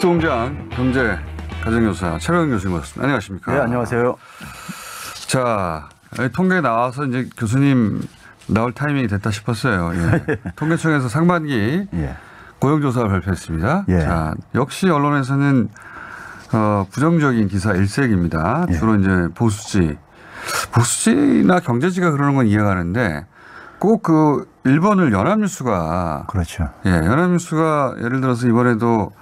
뉴스공장 경제 가정교사 최강욱 교수님 모셨습니다. 안녕하십니까? 네, 안녕하세요. 자, 통계 나와서 이제 교수님 나올 타이밍이 됐다 싶었어요. 예. 통계청에서 상반기 예. 고용조사를 발표했습니다. 예. 자, 역시 언론에서는 부정적인 기사 일색입니다. 예. 주로 이제 보수지나 경제지가 그러는 건 이해가는데 꼭 그 1번을 연합뉴스가 그렇죠. 예, 연합뉴스가 예를 들어서 이번에도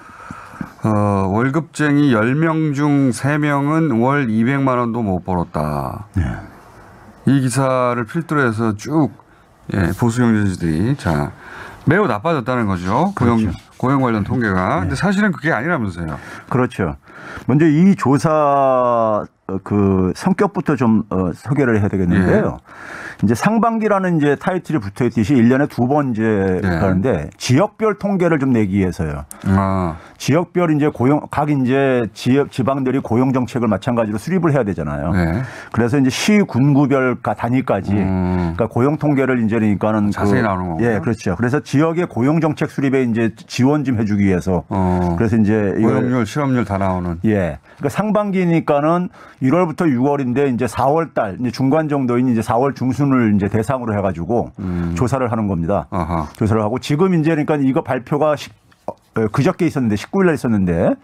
월급쟁이 10명 중 3명은 월 200만 원도 못 벌었다. 예. 이 기사를 필두로 해서 쭉 예, 보수 경제지들이 자 매우 나빠졌다는 거죠. 그렇죠. 고용 관련 통계가. 예. 근데 사실은 그게 아니라면서요. 그렇죠. 먼저 이 조사 그 성격부터 좀 소개를 해야 되겠는데요. 이제 상반기라는 이제 타이틀이 붙어 있듯이 1년에 2번 이제 하는데 지역별 통계를 좀 내기 위해서요. 지역별 이제 각 이제 지방들이 고용 정책을 마찬가지로 수립을 해야 되잖아요. 네. 그래서 이제 시 군구별 단위까지 그러니까 고용 통계를 이제 그러니까는 자세히 나오는 거고요. 예, 그렇죠. 그래서 지역의 고용 정책 수립에 이제 지원 좀 해주기 위해서 그래서 이제 고용률, 실업률 다 나오는. 예. 그러니까 상반기니까는 1월부터 6월인데 이제 4월 달 이제 중간 정도인 이제 4월 중순을 이제 대상으로 해가지고 조사를 하는 겁니다. 아하. 조사를 하고 지금 이제 그러니까 이거 발표가 그저께 있었는데 19일 날 있었는데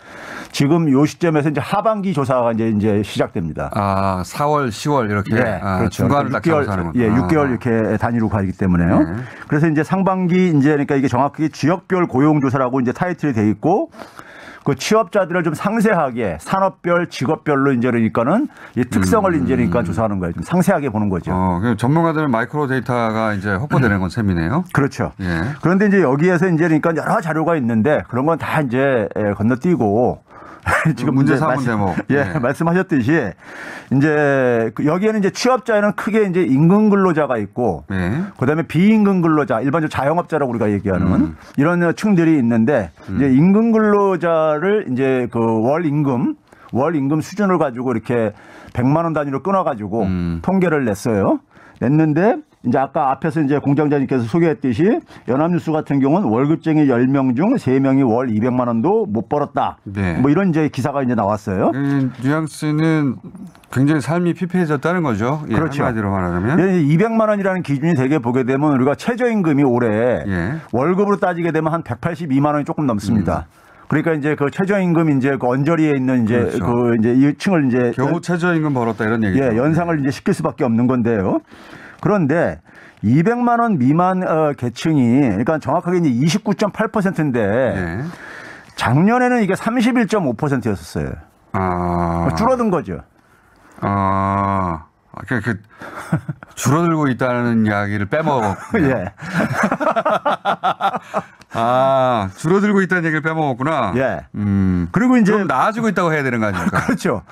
지금 요 시점에서 이제 하반기 조사가 이제 시작됩니다. 아, 4월, 10월 이렇게. 네, 그렇죠. 중간을 딱 6개월, 예, 6개월 이렇게 단위로 가기 때문에요. 그래서 이제 상반기 이제 그러니까 이게 정확하게 지역별 고용 조사라고 이제 타이틀이 돼 있고 그 취업자들을 좀 상세하게 산업별, 직업별로 이제 그러니까는 이 특성을 이제 그러니까 조사하는 거예요. 좀 상세하게 보는 거죠. 전문가들은 마이크로 데이터가 이제 확보되는 건 셈이네요. 그렇죠. 예. 그런데 이제 여기에서 이제 그러니까 여러 자료가 있는데 그런 건 다 이제 건너뛰고 지금 문제 삼은 대목. 예, 말씀하셨듯이 이제 여기에는 이제 취업자에는 크게 이제 임금 근로자가 있고 그다음에 비임금 근로자, 일반적으로 자영업자라고 우리가 얘기하는 이런 층들이 있는데 이제 임금 근로자를 이제 그 월 임금 수준을 가지고 이렇게 100만 원 단위로 끊어 가지고 통계를 냈는데 이제 아까 앞에서 이제 공장장님께서 소개했듯이 연합뉴스 같은 경우는 월급쟁이 10명 중 3명이 월 200만 원도 못 벌었다. 네. 뭐 이런 이제 기사가 이제 나왔어요. 뉘앙스는 굉장히 삶이 피폐해졌다는 거죠. 예, 그렇죠. 한마디로 말하면. 200만 원이라는 기준이 되게 보게 되면 우리가 최저임금이 올해 예. 월급으로 따지게 되면 한 182만 원이 조금 넘습니다. 그러니까 이제 그 최저임금 이제 그 언저리에 있는 이제 그렇죠. 그 이제 이 층을 이제 겨우 최저임금 벌었다 이런 얘기죠. 예, 연상을 이제 시킬 수밖에 없는 건데요. 그런데 200만 원 미만 계층이 그러니까 정확하게 이제 29.8%인데 작년에는 이게 31.5%였었어요. 줄어든 거죠. 그러니까 줄어들고 있다는 이야기를 빼먹었군요. 예. 줄어들고 있다는 얘기를 빼먹었구나. 예. 그리고 이제 좀 나아지고 있다고 해야 되는 거 아닙니까? 그렇죠.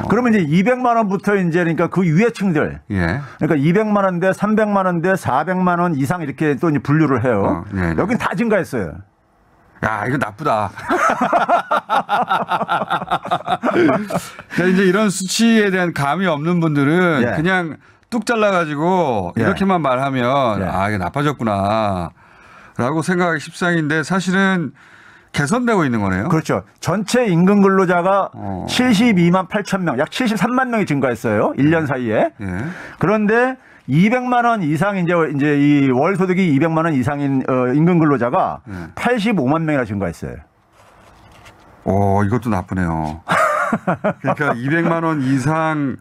그러면 이제 200만 원부터 이제 그러니까 그 위에층들. 예. 그러니까 200만 원대, 300만 원대, 400만 원 이상 이렇게 또 이제 분류를 해요. 여긴 다 증가했어요. 야, 이거 나쁘다. 이제 이런 수치에 대한 감이 없는 분들은 그냥 뚝 잘라가지고 이렇게만 말하면 이게 나빠졌구나 라고 생각하기 십상인데 사실은 개선되고 있는 거네요. 그렇죠. 전체 임금 근로자가 72만 8천 명, 약 73만 명이 증가했어요. 1년 사이에. 그런데 200만 원 이상 이제 이 월 소득이 200만 원 이상인 임금 근로자가 85만 명이나 증가했어요. 이것도 나쁘네요. 그러니까 200만 원 이상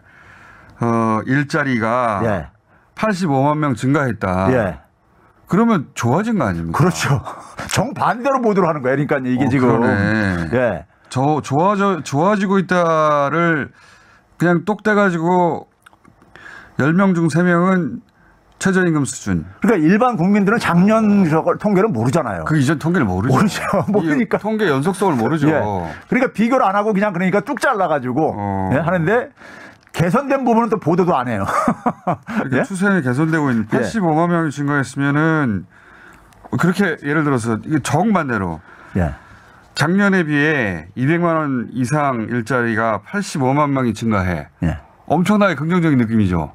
일자리가 85만 명 증가했다. 그러면 좋아진 거 아닙니까? 그렇죠. 정반대로 보도록 하는 거예요. 그러니까 이게 지금. 그러네. 좋아지고 있다를 그냥 똑 떼가지고 10명 중 3명은 최저임금 수준. 그러니까 일반 국민들은 작년 통계를 모르잖아요. 그 이전 통계를 모르죠. 모르니까. 통계 연속성을 모르죠. 그러니까 비교를 안 하고 그러니까 뚝 잘라가지고 하는데 개선된 부분은 또 보도도 안 해요. 추세는 개선되고 있는 85만 명이 증가했으면은 그렇게 예를 들어서 이게 정반대로 작년에 비해 200만 원 이상 일자리가 85만 명이 증가해. 엄청나게 긍정적인 느낌이죠.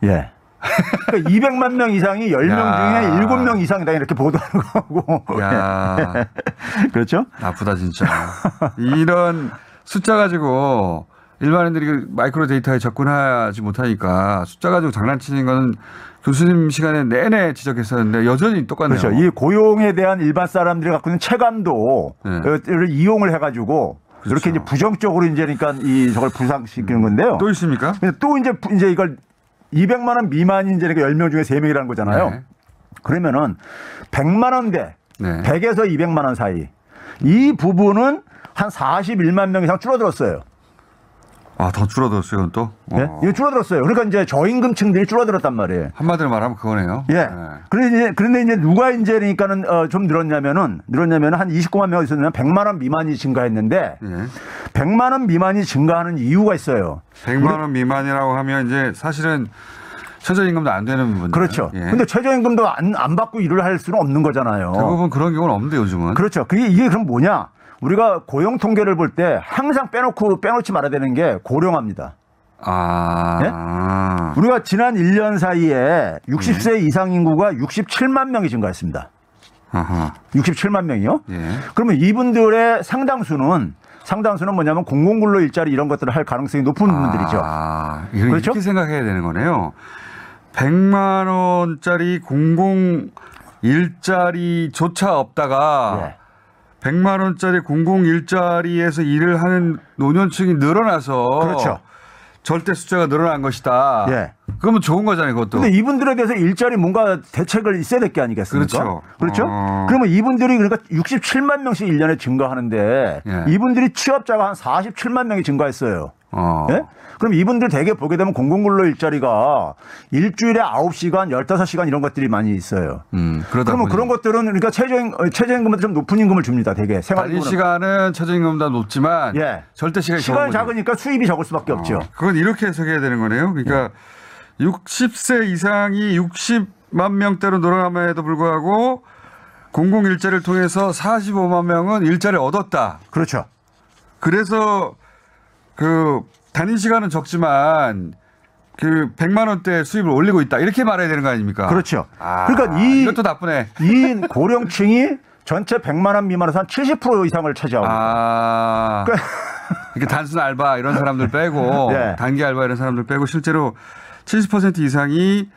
그러니까 200만 명 이상이 10명 중에 7명 이상이다 이렇게 보도하는 거고. 야. 그렇죠? 나쁘다 진짜. 이런 숫자 가지고 일반인들이 마이크로 데이터에 접근하지 못하니까 숫자 가지고 장난치는 건 교수님 시간에 내내 지적했었는데 여전히 똑같네요. 그렇죠. 이 고용에 대한 일반 사람들이 갖고 있는 체감도를 이용을 해가지고 그렇죠. 이렇게 이제 부정적으로 이제 그러니까 저걸 부상시키는 건데요. 또 있습니까? 또 이제 이걸 200만 원 미만이 이제 10명 중에 3명이라는 거잖아요. 네. 그러면은 100만 원대, 네. 100에서 200만 원 사이 이 부분은 한 41만 명 이상 줄어들었어요. 아, 더 줄어들었어요, 이건 또? 네? 이거 줄어들었어요. 그러니까 이제 저임금층들이 줄어들었단 말이에요. 한마디로 말하면 그거네요. 예. 네. 그런데 이제 누가 이제 그러니까는 좀 늘었냐면은 한 29만 명이 있었냐면 100만 원 미만이 증가했는데 예. 100만 원 미만이 증가하는 이유가 있어요. 100만 원 미만이라고 하면 이제 사실은 최저임금도 안 되는 부분. 그렇죠. 예. 근데 최저임금도 안 받고 일을 할 수는 없는 거잖아요. 대부분 그런 경우는 없는데 요즘은. 그렇죠. 이게 그럼 뭐냐? 우리가 고용 통계를 볼 때 항상 빼놓지 말아야 되는 게 고령화입니다. 아. 네? 우리가 지난 1년 사이에 60세 이상 인구가 67만 명이 증가했습니다. 아하. 67만 명이요? 예. 그러면 이분들의 상당수는 뭐냐면 공공근로 일자리 이런 것들을 할 가능성이 높은 분들이죠. 이렇게 그렇죠? 생각해야 되는 거네요. 100만 원짜리 공공 일자리조차 없다가 예. 100만 원짜리 공공 일자리에서 일을 하는 노년층이 늘어나서 그렇죠. 절대 숫자가 늘어난 것이다. 예. 그러면 좋은 거잖아요, 그것도. 근데 이분들에 대해서 일자리 뭔가 대책을 있어야 될 게 아니겠습니까? 그렇죠. 그러면 이분들이 그러니까 67만 명씩 1년에 증가하는데 예. 이분들이 취업자가 한 47만 명이 증가했어요. 예? 그럼 이분들 대개 보게 되면 공공근로 일자리가 일주일에 9시간, 15시간 이런 것들이 많이 있어요. 그러면 그런 것들은 그러니까 최저임금보다 좀 높은 임금을 줍니다. 대개 단위 시간은 최저임금보다 높지만 예. 절대 시간이 시간이 작으니까 수입이 적을 수밖에 없죠. 그건 이렇게 해석해야 되는 거네요. 그러니까 60세 이상이 60만 명대로 늘어남에도 불구하고 공공 일자리를 통해서 45만 명은 일자리를 얻었다. 그렇죠. 그래서 그 단위 시간은 적지만 그 100만 원대 수입을 올리고 있다. 이렇게 말해야 되는 거 아닙니까? 그렇죠. 그러니까 이것도 나쁘네. 이 고령층이 전체 100만 원 미만에서 한 70% 이상을 차지하고 있어요. 이렇게 단순 알바 이런 사람들 빼고 네. 단기 알바 이런 사람들 빼고 실제로 70% 이상이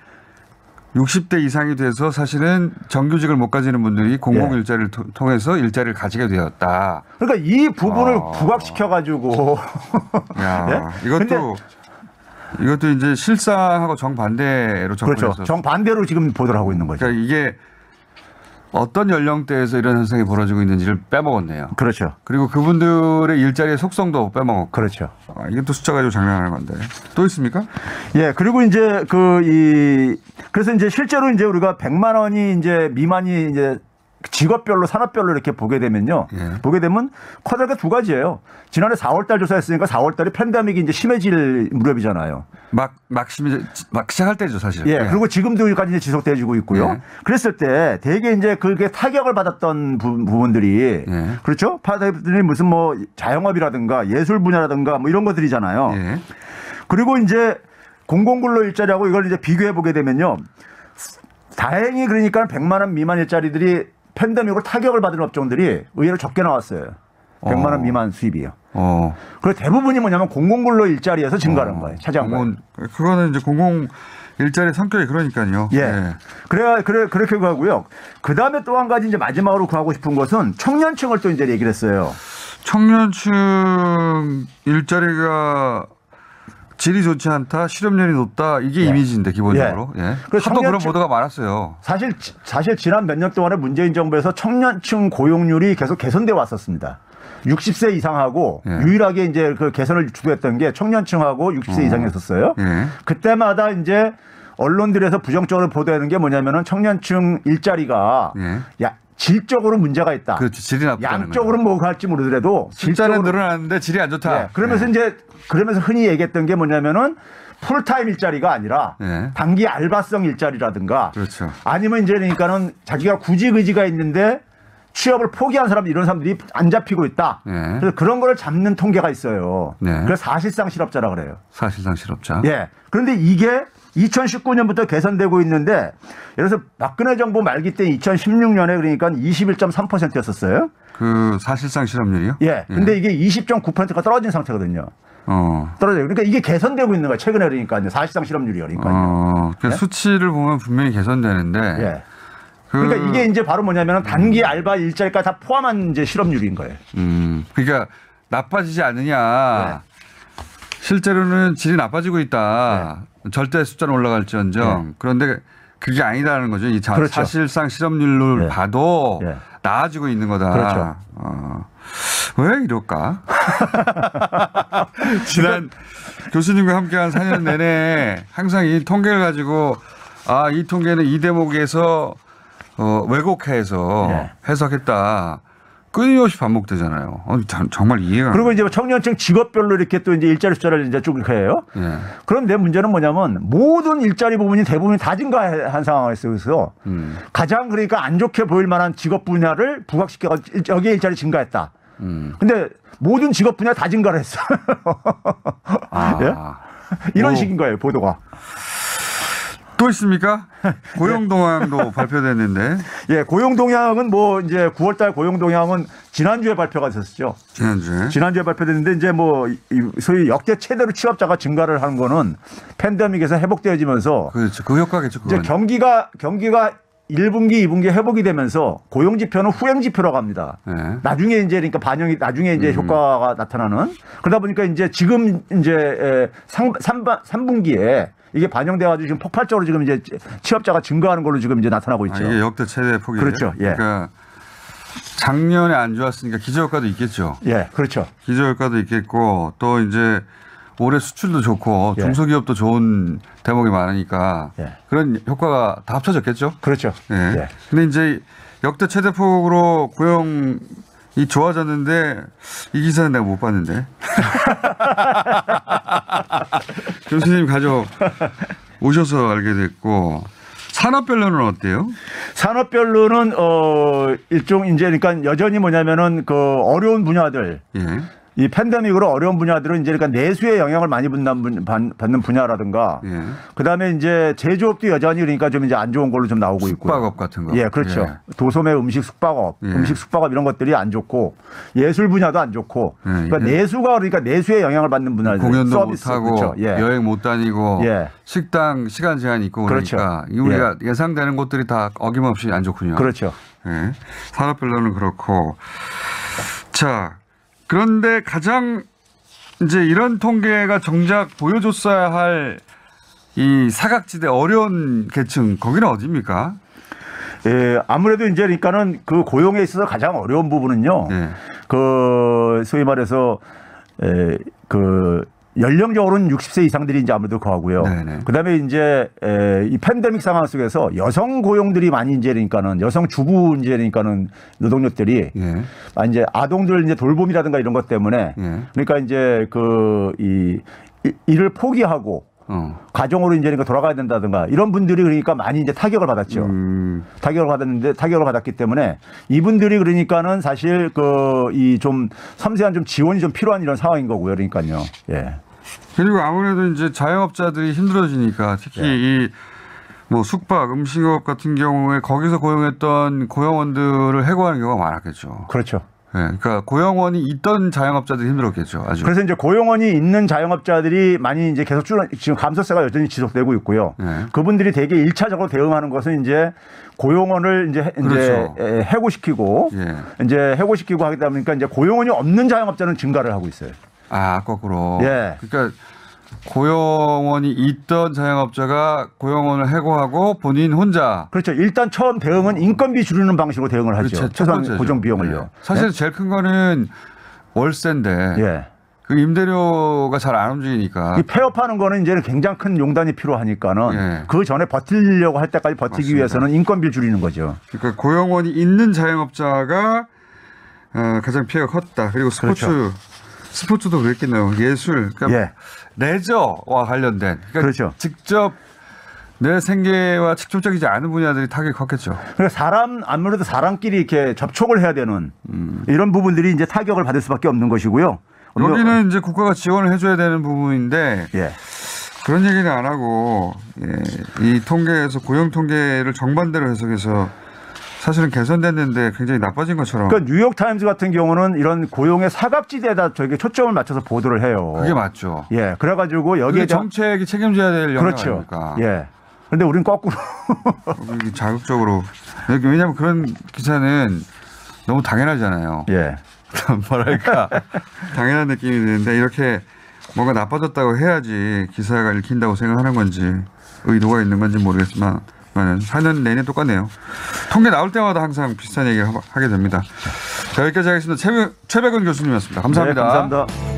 60대 이상이 돼서 사실은 정규직을 못 가지는 분들이 공공 일자리를 통해서 일자리를 가지게 되었다. 그러니까 이 부분을 부각시켜 가지고 이것도 이제 실상하고 정반대로 접근해서 그렇죠. 정반대로 지금 보도를 하고 있는 거죠. 그러니까 이게 어떤 연령대에서 이런 현상이 벌어지고 있는지를 빼먹었네요. 그렇죠. 그리고 그분들의 일자리의 속성도 빼먹었고. 그렇죠. 이게 또 숫자 가지고 장난하는 건데. 또 있습니까? 예, 그리고 이제 그래서 이제 실제로 이제 우리가 100만 원이 이제 미만이 이제 직업별로 산업별로 이렇게 보게 되면요. 보게 되면 커다랗게 두 가지예요. 지난해 4월 달 조사했으니까 4월 달에 팬데믹이 이제 심해질 무렵이잖아요. 막 시작할 때죠, 사실. 예. 그리고 지금도 여기까지 이제 지속돼지고 있고요. 그랬을 때 되게 이제 그게 타격을 받았던 부분들이 그렇죠? 파들이 무슨 뭐 자영업이라든가 예술 분야라든가 뭐 이런 것들이잖아요. 그리고 이제 공공근로 일자리하고 이걸 이제 비교해 보게 되면요. 다행히 그러니까 100만 원 미만 일자리들이 팬데믹으로 타격을 받은 업종들이 의외로 적게 나왔어요. 100만 원 미만 수입이요. 그리고 대부분이 뭐냐면 공공근로 일자리에서 증가하는 거예요. 차지한 거예요. 그거는 이제 공공 일자리 성격이 그러니까요. 예. 그렇게 하고요. 그 다음에 또 한 가지 이제 마지막으로 하고 싶은 것은 청년층을 또 이제 얘기를 했어요. 청년층 일자리가 질이 좋지 않다, 실업률이 높다, 이게 이미지인데 기본적으로. 그래서 하도 그런 보도가 많았어요. 사실 지난 몇 년 동안에 문재인 정부에서 청년층 고용률이 계속 개선돼 왔었습니다. 60세 이상하고 유일하게 이제 그 개선을 주도했던 게 청년층하고 60세 이상이었었어요. 그때마다 이제 언론들에서 부정적으로 보도하는 게 뭐냐면은 청년층 일자리가 질적으로 문제가 있다. 그렇죠. 질이 나쁘다는 양적으로는 뭐가 할지 모르더라도 숫자는 늘어나는데 질이 안 좋다. 그러면서 흔히 얘기했던 게 뭐냐면은 풀타임 일자리가 아니라 단기 알바성 일자리라든가 그렇죠. 아니면 이제 그러니까는 자기가 구직의지가 있는데 취업을 포기한 사람 이런 사람들이 안 잡히고 있다. 예. 그래서 그런 거를 잡는 통계가 있어요. 네. 그래서 사실상 실업자라 그래요. 사실상 실업자. 예. 그런데 이게 2019년부터 개선되고 있는데 예를 들어서 박근혜 정부 말기 때 2016년에 그러니까 21.3%였었어요. 그 사실상 실업률이요? 예. 근데 이게 20.9%가 떨어진 상태거든요. 떨어져요. 그러니까 이게 개선되고 있는 거예요. 최근에 그러니까요. 사실상 실업률이요. 그러니까요. 그 예? 수치를 보면 분명히 개선되는데. 예. 그러니까 이게 이제 바로 뭐냐면 단기 알바 일자리까지 다 포함한 이제 실업률인 거예요. 그러니까 나빠지지 않느냐. 예. 실제로는 질이 나빠지고 있다. 절대 숫자는 올라갈지언정. 그런데 그게 아니다라는 거죠. 이 그렇죠. 사실상 실업률을 봐도 나아지고 있는 거다. 그렇죠. 왜 이럴까? 지난 교수님과 함께한 4년 내내 항상 이 통계를 가지고 이 통계는 이 대목에서 왜곡해서 해석했다. 끊임없이 반복되잖아요. 정말 이해가. 그리고 이제 청년층 직업별로 이렇게 또 이제 일자리 숫자를 이제 쭉 해요. 그런데 문제는 뭐냐면 모든 일자리 부분이 대부분 다 증가한 상황에서 가장 그러니까 안 좋게 보일 만한 직업 분야를 부각시켜 여기에 일자리 증가했다. 근데 모든 직업 분야 다 증가를 했어요. 예? 이런 식인 거예요, 보도가. 또 있습니까? 고용동향도 발표됐는데. 예, 고용동향은 뭐 이제 9월달 고용동향은 지난주에 발표가 됐었죠. 지난주에 발표됐는데 이제 뭐 소위 역대 최대로 취업자가 증가를 한 거는 팬데믹에서 회복되어지면서. 그렇죠. 그 효과겠죠. 그건. 이제 경기가 1분기, 2분기 회복이 되면서 고용 지표는 후행 지표라고 합니다. 나중에 이제 그러니까 반영이 나중에 이제 효과가 나타나는. 그러다 보니까 이제 지금 이제 3분기에 이게 반영돼가지고 지금 폭발적으로 지금 이제 취업자가 증가하는 걸로 지금 이제 나타나고 있죠. 이게 역대 최대 폭이에요. 그렇죠. 예. 그러니까 작년에 안 좋았으니까 기저효과도 있겠죠. 예, 그렇죠. 기저효과도 있겠고 또 이제 올해 수출도 좋고 중소기업도 좋은 대목이 많으니까 그런 효과가 다 합쳐졌겠죠. 그렇죠. 예. 근데 이제 역대 최대 폭으로 고용이 좋아졌는데 이 기사는 내가 못 봤는데. 교수님 가져 오셔서 알게 됐고 산업별로는 어때요? 산업별로는 일종 이제 그러니까 여전히 뭐냐면은 그 어려운 분야들. 이 팬데믹으로 어려운 분야들은 이제 그러니까 내수에 영향을 많이 받는 분야라든가 그다음에 이제 제조업도 여전히 그러니까 좀 이제 안 좋은 걸로 좀 나오고 있고 숙박업 같은 거. 예, 그렇죠. 도소매 음식 숙박업, 음식 숙박업 이런 것들이 안 좋고 예술 분야도 안 좋고 그러니까 내수가 그러니까 내수에 영향을 받는 분야들 공연도 서비스, 못 하고 그렇죠. 여행 못 다니고 식당 시간 제한이 있고 그러니까 그렇죠. 우리가 예상되는 곳들이 다 어김없이 안 좋군요. 그렇죠. 산업별로는 그렇고 자. 그런데 가장 이제 이런 통계가 정작 보여줬어야 할 이 사각지대 어려운 계층 거기는 어디입니까? 예, 아무래도 이제 그러니까는 그 고용에 있어서 가장 어려운 부분은요. 그 소위 말해서 그 연령적으로는 60세 이상들이 이제 아무래도 거하고요. 그다음에 이제 이 팬데믹 상황 속에서 여성 고용들이 많이 이제 그러니까는 여성 주부 이제 그러니까는 노동력들이 이제 아동들 이제 돌봄이라든가 이런 것 때문에 그러니까 이제 그 이 일을 포기하고 가정으로 이제 그러니까 돌아가야 된다든가 이런 분들이 그러니까 많이 이제 타격을 받았죠. 타격을 받았기 때문에 이분들이 그러니까는 사실 그 이 좀 섬세한 좀 지원이 좀 필요한 이런 상황인 거고요. 그러니까요. 예. 그리고 아무래도 이제 자영업자들이 힘들어지니까 특히 이 뭐 숙박, 음식업 같은 경우에 거기서 고용했던 고용원들을 해고하는 경우가 많았겠죠. 그렇죠. 그러니까 고용원이 있던 자영업자들이 힘들었겠죠. 아주. 그래서 이제 고용원이 있는 자영업자들이 많이 이제 계속 지금 감소세가 여전히 지속되고 있고요. 그분들이 되게 1차적으로 대응하는 것은 이제 고용원을 이제 해고시키고 이제 해고시키고 하다 보니까 이제 고용원이 없는 자영업자는 증가를 하고 있어요. 거꾸로. 그러니까 고용원이 있던 자영업자가 고용원을 해고하고 본인 혼자. 그렇죠. 일단 처음 대응은 인건비 줄이는 방식으로 대응을 하죠. 최소한 고정 비용을요. 사실 제일 큰 거는 월세인데 그 임대료가 잘 안 움직이니까. 이 폐업하는 거는 이제 굉장히 큰 용단이 필요하니까는 그 전에 버티려고 할 때까지 버티기 위해서는 인건비를 줄이는 거죠. 그러니까 고용원이 있는 자영업자가 가장 피해가 컸다. 그리고 스포츠도 그랬겠네요. 예술, 그러니까 레저와 관련된. 그러니까 직접 내 생계와 직접적이지 않은 분야들이 타격이 컸겠죠. 그러니까 아무래도 사람끼리 이렇게 접촉을 해야 되는 이런 부분들이 이제 타격을 받을 수밖에 없는 것이고요. 여기는 이제 국가가 지원을 해줘야 되는 부분인데 예. 그런 얘기는 안 하고 이 통계에서 고용 통계를 정반대로 해석해서 사실은 개선됐는데 굉장히 나빠진 것처럼. 그러니까 뉴욕 타임즈 같은 경우는 이런 고용의 사각지대에다 저에게 초점을 맞춰서 보도를 해요. 그게 맞죠. 예, 그래가지고 여기에 정책이 책임져야 될 영역 그렇죠. 아닙니까? 예. 그런데 우리는 거꾸로 자극적으로. 왜냐하면 그런 기사는 너무 당연하잖아요. 예. 뭐랄까 당연한 느낌이 드는데 이렇게 뭔가 나빠졌다고 해야지 기사가 읽힌다고 생각하는 건지 의도가 있는 건지 모르겠지만 4년 내내 똑같네요. 통계 나올 때마다 항상 비슷한 얘기를 하게 됩니다. 자, 여기까지 하겠습니다. 최백은 교수님이었습니다. 감사합니다. 네, 감사합니다.